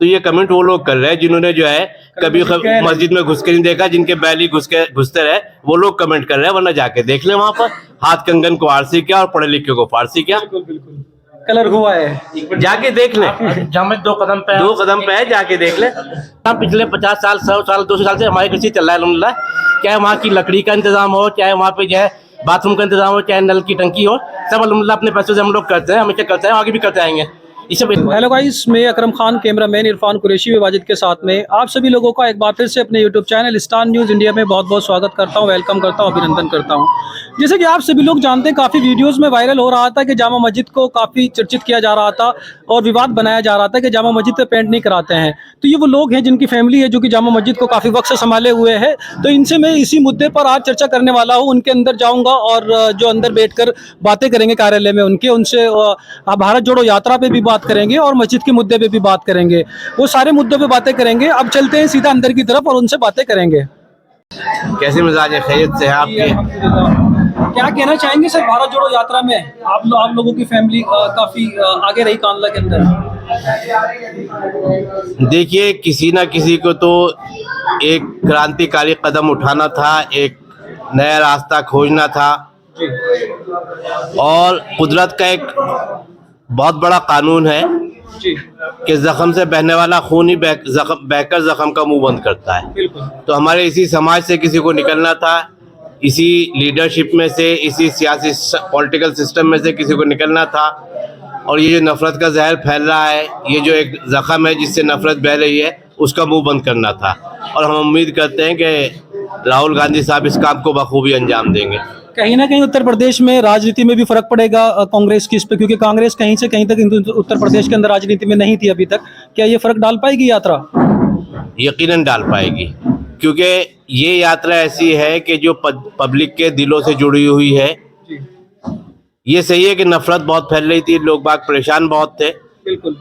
तो ये कमेंट वो लोग कर रहे हैं जिन्होंने जो है कभी मस्जिद में घुस के नहीं देखा, जिनके बैल ही घुसते रहे, वो लोग कमेंट कर रहे हैं। वरना जाके देख ले वहां पर, हाथ कंगन को आरसी क्या और पढ़े लिखे को फारसी क्या। बिल्कुल कलर हुआ है, जाके देख ले, जहाँ 2 कदम पे है, जाके देख ले। पिछले 50 साल 100 साल 200 साल से हमारी कृषि चल रहा है अल्हम्दुलिल्लाह। चाहे वहाँ की लकड़ी का इंतजाम हो, चाहे वहाँ पे जो है बाथरूम का इंतजाम हो, चाहे नल की टंकी हो, सब अल्हम्दुलिल्लाह अपने पैसों से हम लोग करते हैं, हमेशा करते हैं, आगे भी करते आएंगे। हेलो गाइस, मैं अकरम खान, कैमरामैन इरफान कुरैशी व वाजिद के साथ में आप सभी लोगों का एक बार फिर से अपने YouTube channel star news India में बहुत बहुत स्वागत करता हूं, वेलकम करता हूं, अभिनंदन करता हूं। जैसे कि आप सभी लोग जानते हैं, काफ़ी वीडियोस में वायरल हो रहा था कि जामा मस्जिद को काफ़ी चर्चित किया जा रहा था और विवाद बनाया जा रहा था कि जामा मस्जिद पे पेंट नहीं कराते हैं। तो ये वो लोग हैं जिनकी फैमिली है जो कि जामा मस्जिद को काफ़ी वक्त से संभाले हुए है। तो इनसे मैं इसी मुद्दे पर आज चर्चा करने वाला हूँ। उनके अंदर जाऊँगा और जो अंदर बैठ कर बातें करेंगे कार्यालय में उनसे भारत जोड़ो यात्रा पर भी बात करेंगे और मस्जिद के मुद्दे पे भी बात करेंगे। वो सारे मुद्दों पे बातें करेंगे। अब चलते हैं सीधा अंदर की तरफ और उनसे बातें करेंगे। कैसे मिजाज है, खैरियत से है आपके? क्या कहना चाहेंगे सर, भारत जोड़ो यात्रा में आप लोगों की फैमिली काफी आगे रही कांडला के अंदर। देखिए, किसी ना किसी को तो एक क्रांतिकारी कदम उठाना था, एक नया रास्ता खोजना था और कुदरत का एक बहुत बड़ा कानून है कि जख्म से बहने वाला खून ही बहकर जख्म का मुंह बंद करता है। तो हमारे इसी समाज से किसी को निकलना था, इसी लीडरशिप में से, इसी सियासी पॉलिटिकल सिस्टम में से किसी को निकलना था। और ये जो नफरत का जहर फैल रहा है, ये जो एक जख्म है जिससे नफरत बह रही है, उसका मुंह बंद करना था। और हम उम्मीद करते हैं कि राहुल गांधी साहब इस काम को बखूबी अंजाम देंगे। कहीं ना कहीं उत्तर प्रदेश में राजनीति में भी फर्क पड़ेगा कांग्रेस की इस पे, क्योंकि कांग्रेस कहीं से कहीं तक उत्तर प्रदेश के अंदर राजनीति में नहीं थी अभी तक। क्या ये फर्क डाल पाएगी यात्रा? यकीनन डाल पाएगी, क्योंकि ये यात्रा ऐसी है कि जो पब्लिक के दिलों से जुड़ी हुई है। ये सही है कि नफरत बहुत फैल रही थी, लोग बाग परेशान बहुत थे, बिल्कुल,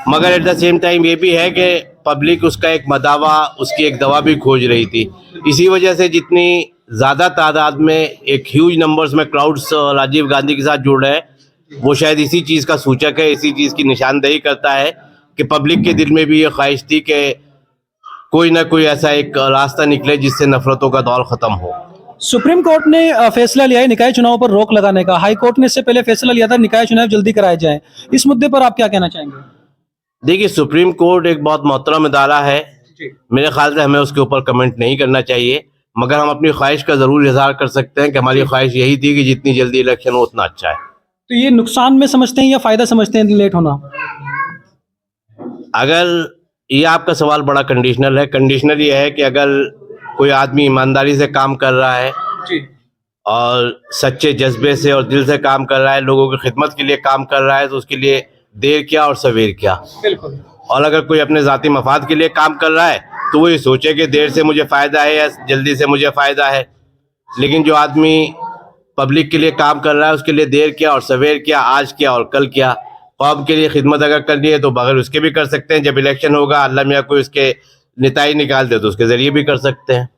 मगर एट द सेम टाइम ये भी है कि पब्लिक उसका एक मदावा, उसकी एक दवा भी खोज रही थी। इसी वजह से जितनी ज़्यादा तादाद में एक ह्यूज नंबर्स में क्राउड्स राजीव गांधी के साथ जुड़ रहे हैं, वो शायद इसी चीज़ का सूचक है, इसी चीज़ की निशानदेही करता है कि पब्लिक के दिल में भी ये ख्वाहिश थी कि कोई ना कोई ऐसा एक रास्ता निकले जिससे नफरतों का दौर ख़त्म हो। सुप्रीम कोर्ट ने फैसला लिया है निकाय चुनाव पर रोक लगाने का। हाई कोर्ट ने इससे पहले फैसला लिया था निकाय चुनाव जल्दी कराए जाएं। इस मुद्दे पर आप क्या कहना चाहेंगे? देखिए, सुप्रीम कोर्ट एक बहुत मोहतरम इदारा है, मेरे ख्याल से हमें उसके ऊपर कमेंट नहीं करना चाहिए, मगर हम अपनी ख्वाहिश का ज़रूर इजहार कर सकते हैं कि हमारी ख्वाहिश यही थी कि जितनी जल्दी इलेक्शन हो उतना अच्छा है। तो ये नुकसान में समझते हैं या फ़ायदा समझते हैं लेट होना? अगर ये आपका सवाल बड़ा कंडीशनल है। कंडीशनल ये है कि अगर कोई आदमी ईमानदारी से काम कर रहा है और सच्चे जज्बे से और दिल से काम कर रहा है, लोगों की खिदमत के लिए काम कर रहा है, तो उसके लिए देर क्या और सवेर क्या। बिल्कुल। और अगर कोई अपने ज़ाती मफाद के लिए काम कर रहा है तो वो ये सोचे कि देर से मुझे फ़ायदा है या जल्दी से मुझे फ़ायदा है। लेकिन जो आदमी पब्लिक के लिए काम कर रहा है, उसके लिए देर क्या और सवेर क्या, आज क्या और कल क्या। कौम के लिए खिदमत अगर करनी है तो बगैर उसके भी कर सकते हैं। जब इलेक्शन होगा, अल्लाह मियाँ कोई उसके निताई निकाल दे तो उसके ज़रिए भी कर सकते हैं।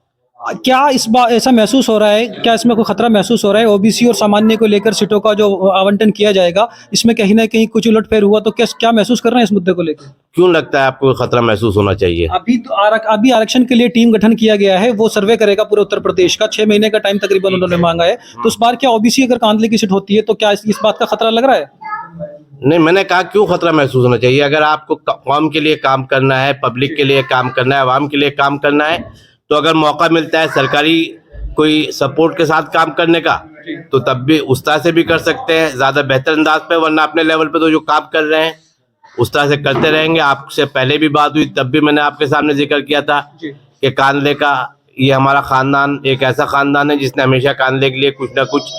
क्या इस बार ऐसा महसूस हो रहा है, क्या इसमें कोई खतरा महसूस हो रहा है ओबीसी और सामान्य को लेकर सीटों का जो आवंटन किया जाएगा, इसमें कहीं ना कहीं कुछ उलटफेर हुआ तो क्या महसूस कर रहे हैं इस मुद्दे को लेकर? क्यों लगता है आपको खतरा महसूस होना चाहिए? अभी आरक्षण के लिए टीम गठन किया गया है, वो सर्वे करेगा पूरे उत्तर प्रदेश का। 6 महीने का टाइम तकरीबन उन्होंने मांगा है। तो इस बार क्या ओबीसी अगर कांधले की सीट होती है तो क्या इस बात का खतरा लग रहा है? नहीं, मैंने कहा क्यों खतरा महसूस होना चाहिए। अगर आपको कौम के लिए काम करना है, पब्लिक के लिए काम करना है, आवाम के लिए काम करना है, तो अगर मौका मिलता है सरकारी कोई सपोर्ट के साथ काम करने का, तो तब भी उस तरह से भी कर सकते हैं, ज़्यादा बेहतर अंदाज पे। वरना अपने लेवल पे तो जो काम कर रहे हैं उस तरह से करते रहेंगे। आपसे पहले भी बात हुई, तब भी मैंने आपके सामने जिक्र किया था कि कांधले का ये हमारा ख़ानदान एक ऐसा ख़ानदान है जिसने हमेशा कांधले के लिए कुछ ना कुछ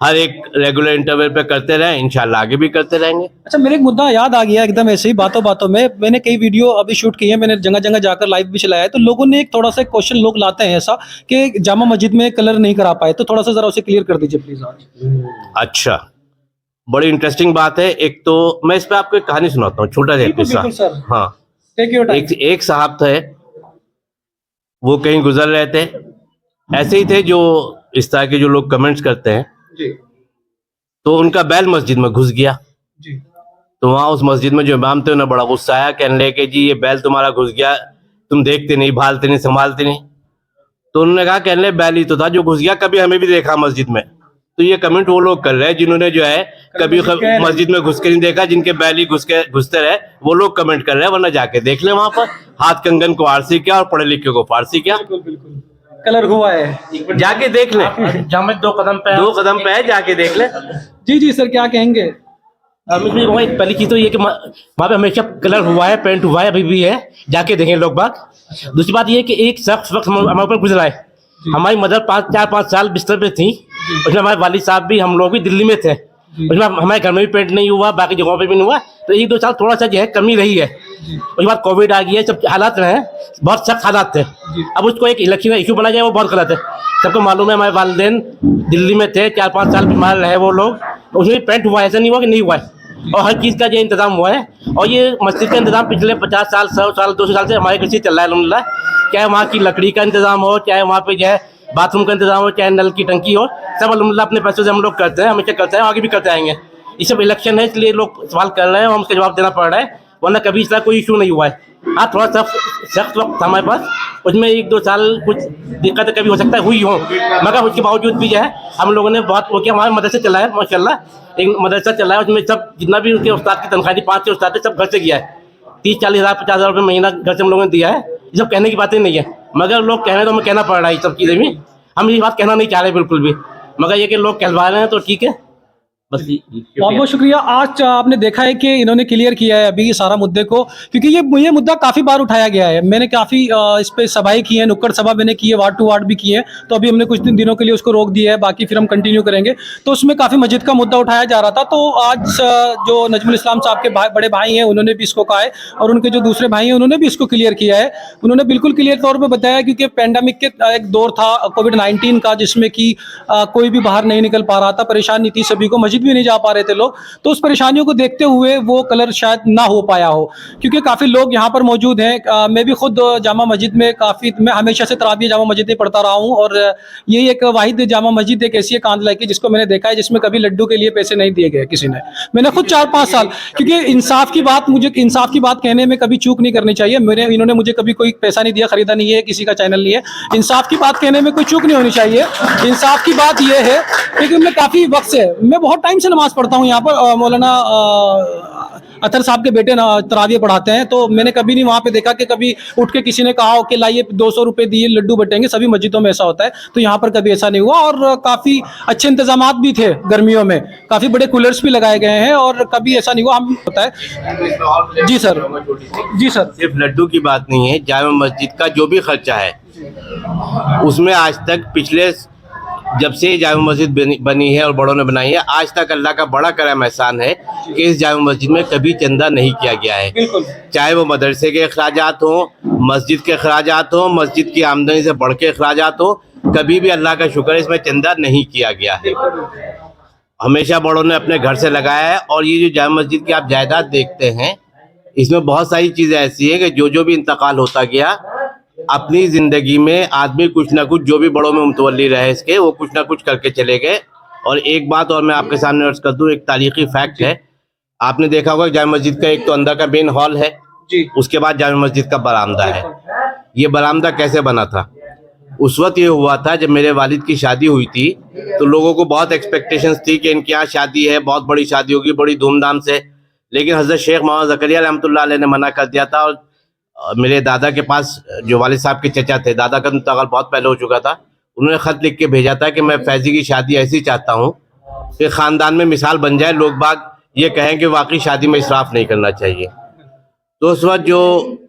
हर एक रेगुलर इंटरवल पे करते रहे, इंशाल्लाह आगे भी करते रहेंगे। अच्छा, मेरे एक मुद्दा याद आ गया एकदम ऐसे ही बातों बातों में। मैंने कई वीडियो अभी शूट की है, मैंने जगह जगह जाकर लाइव भी चलाया है। तो लोगों ने एक थोड़ा सा क्वेश्चन लोग लाते हैं ऐसा कि जामा मस्जिद में कलर नहीं करा पाए, तो थोड़ा सा जरा उसे क्लियर कर दीजिए प्लीज आज। अच्छा, बड़ी इंटरेस्टिंग बात है। एक तो मैं इस पे आपको एक कहानी सुनाता हूँ, छोटा सा किस्सा। हाँ, एक साहब थे, वो कहीं गुजर रहे थे, ऐसे ही थे जो इस तरह के जो लोग कमेंट्स करते हैं, तो उनका बैल मस्जिद में घुस गया। तो वहाँ उस मस्जिद में जो इमाम थे उन्हें बड़ा गुस्सा आया, कहने लगे कि जी ये बैल तुम्हारा घुस गया, तुम देखते नहीं, भालते नहीं, संभालते नहीं। तो उन्होंने कहा, कहने लगे बैल ही तो था जो घुस गया, कभी हमें भी देखा मस्जिद में। तो ये कमेंट वो लोग कर रहे हैं जिन्होंने जो है कभी मस्जिद में घुस के नहीं देखा, जिनके बैल ही घुसते रहे, वो लोग कमेंट कर रहे हैं। वरना जाके देख ले वहां पर, हाथ कंगन को आरसी क्या और पढ़े लिखे को फारसी क्या, कलर हुआ है, जाके देख ले। जामे 2 कदम पे है, जाके देख ले। जी जी सर, क्या कहेंगे? पहली चीज तो ये कि वहाँ पे हमेशा कलर हुआ है, पेंट हुआ है, अभी भी है, जाके देखें लोग बाग। दूसरी बात ये है कि एक शख्स वक्त हमारे ऊपर गुजरा है। हमारी मदर 4-5 साल बिस्तर पे थी, उसमें हमारे वालिद साहब भी, हम लोग भी दिल्ली में थे, उसमें हमारे घर में भी पेंट नहीं हुआ, बाकी जगहों पे भी नहीं हुआ। तो 1-2 साल थोड़ा सा जो है कमी रही है। उसके बाद कोविड आ गया, सब हालात रहे, बहुत सख्त हालात थे। अब उसको एक इलेक्शन का इशू बना जाए, वो बहुत गलत है। सबको मालूम है हमारे वालिदैन दिल्ली में थे, 4-5 साल बीमार रहे वो लोग, उसमें पेंट हुआ, ऐसा नहीं हुआ कि नहीं हुआ है। और हर चीज़ का जो इंतजाम हुआ है, और ये मस्जिद का इंतजाम पिछले 50 साल, 100 साल, 200 साल से हमारे घर से चल रहा है अल्हम्दुलिल्लाह। चाहे वहाँ की लकड़ी का इंतजाम हो, चाहे वहाँ पे जो है बाथरूम का इंतजाम हो, चाहे नल की टंकी हो, सब अल्हम्दुलिल्लाह अपने पैसों से हम लोग करते हैं, हमेशा करते हैं, आगे भी करते आएंगे। ये सब इलेक्शन है, इसलिए लोग सवाल कर रहे हैं, हम उसका जवाब देना पड़ रहा है, वरना कभी इसका कोई इशू नहीं हुआ है। हाँ, थोड़ा सा सख्त वक्त था हमारे पास, उसमें 1-2 साल कुछ दिक्कत कभी हो सकता है हुई हो, मगर उसके बावजूद भी जो है हम लोगों ने बहुत वो किया। हमारा मदरसा चला है माशाल्लाह, एक मदरसा चला है, उसमें सब जितना भी उनके उस्ताद की तनख्वाह थी, 5-6 उस्ताद थे, सब घर से किया है। 30-40 हज़ार, 50 हज़ार रुपये महीना घर से हम लोगों ने दिया है। ये सब कहने की बातें नहीं है, मगर लोग कह रहे हैं तो हमें कहना पड़ रहा है। ये सब चीज़ें भी हम ये बात कहना नहीं चाह रहे बिल्कुल भी, मगर ये कि लोग कहलवा रहे हैं तो ठीक है, बस। बहुत बहुत शुक्रिया। आज आपने देखा है कि इन्होंने क्लियर किया है अभी सारा मुद्दे को, क्योंकि ये मुद्दा काफ़ी बार उठाया गया है। मैंने काफ़ी इस पे सभाएं की हैं, नुक्कड़ सभा मैंने की है, वार्ड टू वार्ड भी की है। तो अभी हमने कुछ दिनों के लिए उसको रोक दिया है, बाकी फिर हम कंटिन्यू करेंगे। तो उसमें काफ़ी मस्जिद का मुद्दा उठाया जा रहा था। तो आज जो नजमुल इस्लाम साहब के बड़े भाई हैं, उन्होंने भी इसको कहा है, और उनके जो दूसरे भाई हैं उन्होंने भी इसको क्लियर किया है। उन्होंने बिल्कुल क्लियर तौर पर बताया, क्योंकि पैंडेमिक के एक दौर था कोविड-19 का, जिसमें कि कोई भी बाहर नहीं निकल पा रहा था, परेशानी थी सभी को, मस्जिद भी नहीं जा पा रहे थे लोग। तो उस परेशानियों को देखते हुए वो कलर शायद ना हो पाया हो, क्योंकि काफ़ी लोग यहाँ पर मौजूद हैं। मैं भी खुद जामा मस्जिद में मैं हमेशा से तरावी जामा मस्जिद में पढ़ता रहा हूँ, और यही एक वाहिद जामा मस्जिद एक ऐसी कांदला की जिसको मैंने देखा है जिसमें कभी लड्डू के लिए पैसे नहीं दिए गए किसी ने। मैंने खुद 4-5 साल, क्योंकि इंसाफ की बात कहने में कभी चूक नहीं करनी चाहिए। इन्होंने मुझे कभी कोई पैसा नहीं दिया, खरीदा नहीं है, किसी का चैनल नहीं है। इंसाफ की बात कहने में कोई चूक नहीं होनी चाहिए। इंसाफ की बात यह है, क्योंकि मैं काफ़ी वक्त से, मैं बहुत टाइम से नमाज़ पढ़ता हूँ यहाँ पर। मौलाना अतर साहब के बेटे तरावियाँ पढ़ाते हैं, तो मैंने कभी नहीं वहाँ पे देखा कि कभी उठ के किसी ने कहा हो कि लाइए 200 रुपये दिए लड्डू बटेंगे। सभी मस्जिदों में ऐसा होता है, तो यहाँ पर कभी ऐसा नहीं हुआ। और काफ़ी अच्छे इंतजामात भी थे, गर्मियों में काफ़ी बड़े कूलर्स भी लगाए गए हैं, और कभी ऐसा नहीं हुआ। हम होता है। जी सर, जी सर। सिर्फ लड्डू की बात नहीं है, जामा मस्जिद का जो भी खर्चा है उसमें आज तक, पिछले जब से जामा मस्जिद बनी है और बड़ों ने बनाई है, आज तक अल्लाह का बड़ा करम एहसान है कि इस जामा मस्जिद में कभी चंदा नहीं किया गया है। चाहे वो मदरसे के अखराजात हों, मस्जिद के अखराजात हों, मस्जिद की आमदनी से बढ़ के अखराजात हों, कभी भी अल्लाह का शुक्र है इसमें चंदा नहीं किया गया है। हमेशा बड़ों ने अपने घर से लगाया है। और ये जो जामा मस्जिद की आप जायदाद देखते हैं, इसमें बहुत सारी चीज़ें ऐसी है कि जो भी इंतकाल होता गया, अपनी ज़िंदगी में आदमी कुछ ना कुछ, जो भी बड़ों में मुतवल्ली रहे इसके, वो कुछ ना कुछ करके चले गए। और एक बात और मैं आपके सामने अर्ज कर दूँ, एक तारीखी फैक्ट है। आपने देखा होगा जामा मस्जिद का एक तो अंदर का मेन हॉल है जी, उसके बाद जामा मस्जिद का बरामदा है। ये बरामदा कैसे बना था? उस वक्त ये हुआ था जब मेरे वालिद की शादी हुई थी, तो लोगों को बहुत एक्सपेक्टेशंस थी कि इनके यहाँ शादी है, बहुत बड़ी शादी होगी, बड़ी धूमधाम से। लेकिन हज़रत शेख मोहम्मद ज़करिया रहमतुल्लाह अलैह ने मना कर दिया था। और मेरे दादा के पास, जो वालिद साहब के चचा थे, दादा का इंतकाल बहुत पहले हो चुका था, उन्होंने ख़त लिख के भेजा था कि मैं फैज़ी की शादी ऐसी चाहता हूँ कि ख़ानदान में मिसाल बन जाए, लोग बाग ये कहें कि वाकई शादी में इसराफ़ नहीं करना चाहिए। तो उस वक्त जो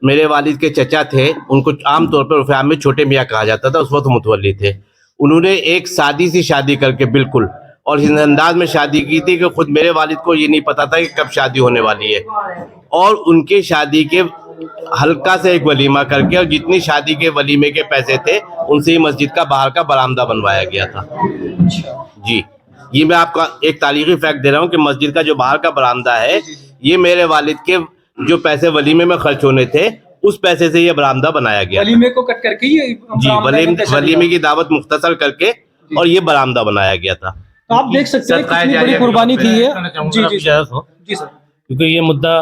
मेरे वालिद के चचा थे, उनको आम तौर पर उर्फ़ आम में छोटे मियाँ कहा जाता था, उस वक्त मुतवल्ली थे। उन्होंने एक सादी सी शादी करके बिल्कुल, और इस अंदाज में शादी की थी कि खुद मेरे वालिद को ये नहीं पता था कि कब शादी होने वाली है। और उनके शादी के हल्का से एक वलीमा करके, और जितनी शादी के वलीमे के पैसे थे उनसे ही मस्जिद का बाहर का बरामदा बनवाया गया था। जी, ये मैं आपका एक तारीखी फैक्ट दे रहा हूँ कि मस्जिद का जो बाहर का बरामदा है, ये मेरे वालिद के जो पैसे वलीमे में खर्च होने थे, उस पैसे से ये बरामदा बनाया गया। वलीमे को कट करके ये जी, वलीमे की दावत मुख्तसर करके और ये बरामदा बनाया गया था। तो आप देख सकते हैं कितनी बड़ी कुर्बानी की है। जी जी सर। क्योंकि ये मुद्दा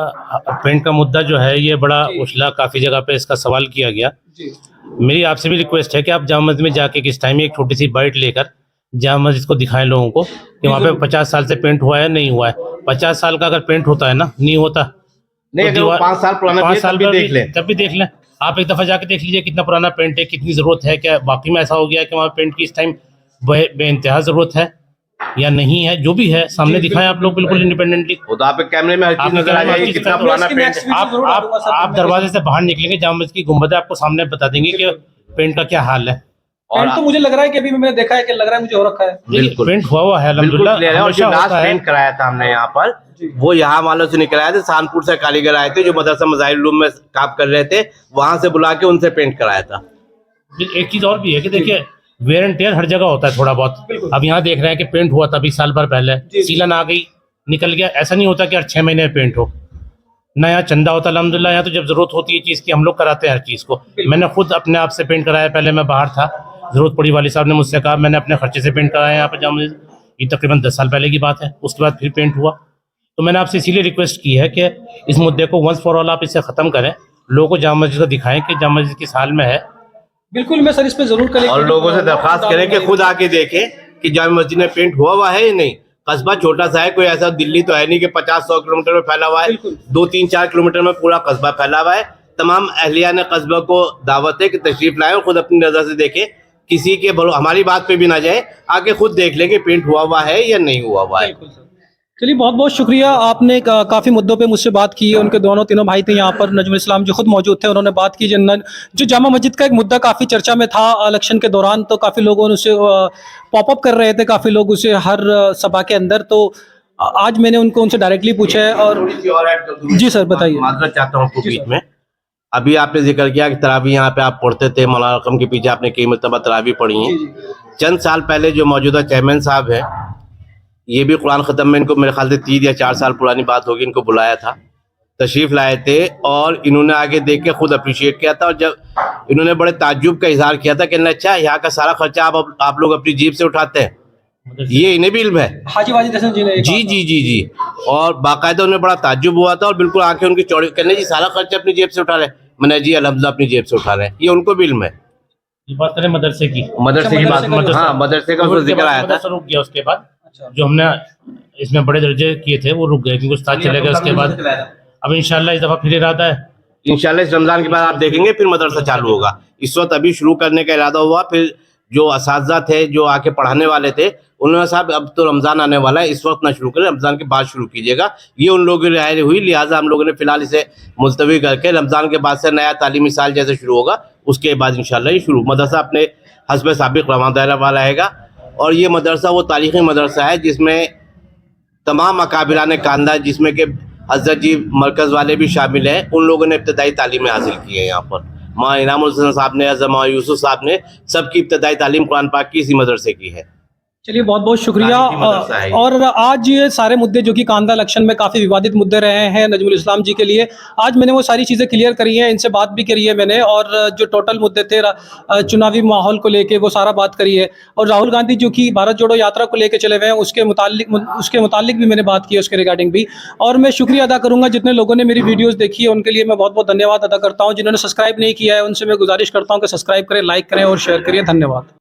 पेंट का मुद्दा जो है ये बड़ा उछला, काफ़ी जगह पे इसका सवाल किया गया। जी मेरी आपसे भी रिक्वेस्ट है कि आप जामा मस्जिद में जाके किस टाइम एक छोटी सी बाइट लेकर जामा मस्जिद को दिखाएं लोगों को कि वहाँ पे 50 साल से पेंट हुआ है नहीं हुआ है। 50 साल का अगर पेंट होता है ना, नहीं होता नहीं, अगर वो 5 साल पुराना भी है, तब भी पर देख लें। तब भी देख लें। आप एक दफ़ा जाके देख लीजिए कितना पुराना पेंट है, कितनी ज़रूरत है, क्या वाकई में ऐसा हो गया है कि वहाँ पेंट की इस टाइम बेइंतहा ज़रूरत है या नहीं है। जो भी है सामने दिखाएं आप लोग बिल्कुल इंडिपेंडेंटली। वो तो आप कैमरे में हर चीज आपने नजर आ कैमरे में हर जाएगी चीज कितना नजर पुराना इसकी पेंट next है। video जरूर डालूंगा सर, आप दरवाजे से बाहर निकलेंगे, जामा मस्जिद की गुंबद है, आपको सामने बता देंगे कि पेंट का क्या हाल है। पेंट तो मुझे लग रहा है कि अभी मैंने देखा है कि लग रहा है मुझे हो रखा है। बिल्कुल। पेंट हुआ है बिल्कुल अल्हम्दुलिल्लाह, क्लियर है। और जो हमेशा लास्ट होता है। पेंट कराया था हमने यहाँ पर, वो यहाँ वालों से नहीं कराया था, कानपुर से कारीगर आए थे जो मदरसा मज़ाहिर उलूम में काम कर रहे थे, वहां से बुला के उनसे पेंट कराया था। एक चीज और भी है कि देखिए वेयर एंड टेयर हर जगह होता है थोड़ा बहुत। अब यहाँ देख रहे हैं कि पेंट हुआ था 20 साल भर पहले, सीलन आ गई निकल गया, ऐसा नहीं होता कि हर 6 महीने में पेंट हो ना। यहाँ चंदा होता है अल्हम्दुलिल्लाह, यहाँ तो जब जरूरत होती है चीज़ की हम लोग कराते हैं हर चीज़ को। मैंने खुद अपने आप से पेंट कराया, पहले मैं बाहर था, जरूरत पड़ी वाली साहब ने मुझसे कहा, मैंने अपने खर्चे से पेंट कराया यहाँ पर जामा मस्जिद। ये तकरीबन 10 साल पहले की बात है। उसके बाद फिर पेंट हुआ। तो मैंने आपसे इसीलिए रिक्वेस्ट की है कि इस मुद्दे को वंस फॉर ऑल आप इसे ख़त्म करें, लोगों को जामा मस्जिद को दिखाएं कि जामा मस्जिद किस हाल में है। बिल्कुल, मैं सर इस पे जरूर करें और लोगों से दरख्वास्त करें कि खुद आके देखें कि जामा मस्जिद में पेंट हुआ है या नहीं। कस्बा छोटा सा है, कोई ऐसा दिल्ली तो है नहीं कि 50-100 किलोमीटर में फैला हुआ है। 2-3-4 किलोमीटर में पूरा कस्बा फैला हुआ है। तमाम अहलिया ने कस्बा को दावत है कि तशरीफ लाएं और खुद अपनी नज़र से देखें, किसी के हमारी बात पे भी ना जाए, आके खुद देख लें कि पेंट हुआ है या नहीं हुआ है। चलिए, बहुत बहुत शुक्रिया। आपने काफ़ी मुद्दों पे मुझसे बात की है। उनके तीनों भाई थे यहाँ पर, नजमुल इस्लाम जो खुद मौजूद थे, उन्होंने बात की। जो जामा मस्जिद का एक मुद्दा काफ़ी चर्चा में था इलेक्शन के दौरान, तो काफ़ी लोगों ने उसे पॉपअप कर रहे थे, काफ़ी लोग उसे हर सभा के अंदर। तो आज मैंने उनसे डायरेक्टली पूछा है। और जी सर, बताइए। माजरत चाहता हूँ आपको बीच में। अभी आपने जिक्र किया कि तरावी यहाँ पे आप पढ़ते थे, मौलाना रकम के पीछे आपने कई मरतबा तरावी पढ़ी है। चंद साल पहले जो मौजूदा चेयरमैन साहब है, ये भी कुरान ख़त्म में इनको मेरे ख्याल से 3 या 4 साल पुरानी बात होगी, इनको बुलाया था, तशरीफ़ लाए थे और इन्होंने आगे देख के खुद अप्रिशिएट किया था। और जब इन्होंने बड़े ताज्जुब का इजहार किया था कि अच्छा, यहाँ का सारा खर्चा आप लोग अपनी जेब से उठाते हैं, ये इन्हें भी इल्म है। हाजी वाजिद हसन जी ने जी जी जी जी। और बाकायदा उन्हें बड़ा ताज्जुब हुआ था और बिल्कुल आंखें उनकी चौड़ी, कहने जी सारा खर्चा अपनी जेब से उठा रहे हैं। मैंने जी अल्हम्दुलिल्लाह अपनी जेब से उठा रहे हैं, ये उनको भी इल्म है। ये बात करें मदरसे की, मदरसे की बात, हाँ मदरसे का उसका जिक्र आया था। मदरसा रुक गया, उसके बाद जो हमने इसमें बड़े दर्जे किए थे वो रुक गए क्योंकि उस्ताद चले गए। उसके बाद अब इंशाल्लाह इस दफ़ा फिर इरादा है, इंशाल्लाह इस रमज़ान के बाद आप देखेंगे फिर मदरसा चालू होगा। इस वक्त अभी शुरू करने का इरादा हुआ। फिर जो असातिज़ा थे जो आके पढ़ाने वाले थे, उन्होंने साहब अब तो रमज़ान आने वाला है, इस वक्त ना शुरू करें, रमज़ान के बाद शुरू कीजिएगा। ये उन लोगों की राय हुई, लिहाजा हम लोगों ने फिलहाल इसे मुलतवी करके रमज़ान के बाद से नया तालीमी साल जैसे शुरू होगा उसके बाद इंशाल्लाह ये शुरू। मदरसा अपने हस्ब साबिक़ रवां दायरा वाला आएगा। और ये मदरसा वो तारीख़ी मदरसा है जिसमें तमाम अकाबिरान खानदान, जिसमें कि हज़रत जी मरकज़ वाले भी शामिल हैं, उन लोगों ने इब्तदाई तालीमें हासिल की हैं। यहाँ पर माँ इनामुल हसन साहब ने, हज़रत माँ यूसुफ साहब ने, सबकी इब्तदाई तालीम कुरान पाक की इसी मदरसे की है। चलिए, बहुत बहुत शुक्रिया। और आज ये सारे मुद्दे जो कि कांदा इलेक्शन में काफ़ी विवादित मुद्दे रहे हैं नजमुल इस्लाम जी के लिए, आज मैंने वो सारी चीज़ें क्लियर करी हैं, इनसे बात भी करी है मैंने। और जो टोटल मुद्दे थे चुनावी माहौल को लेके, वो सारा बात करी है। और राहुल गांधी जो कि भारत जोड़ो यात्रा को लेके चले हुए हैं, उसके मुतालिक भी मैंने बात की है, उसके रिगार्डिंग भी। और मैं शुक्रिया अदा करूँगा जितने लोगों ने मेरी वीडियोज़ देखी है, उनके लिए मैं बहुत बहुत धन्यवाद अदा करता हूँ। जिन्होंने सब्सक्राइब नहीं किया है उनसे मैं गुजारिश करता हूँ कि सब्सक्राइब करें, लाइक करें और शेयर करिए। धन्यवाद।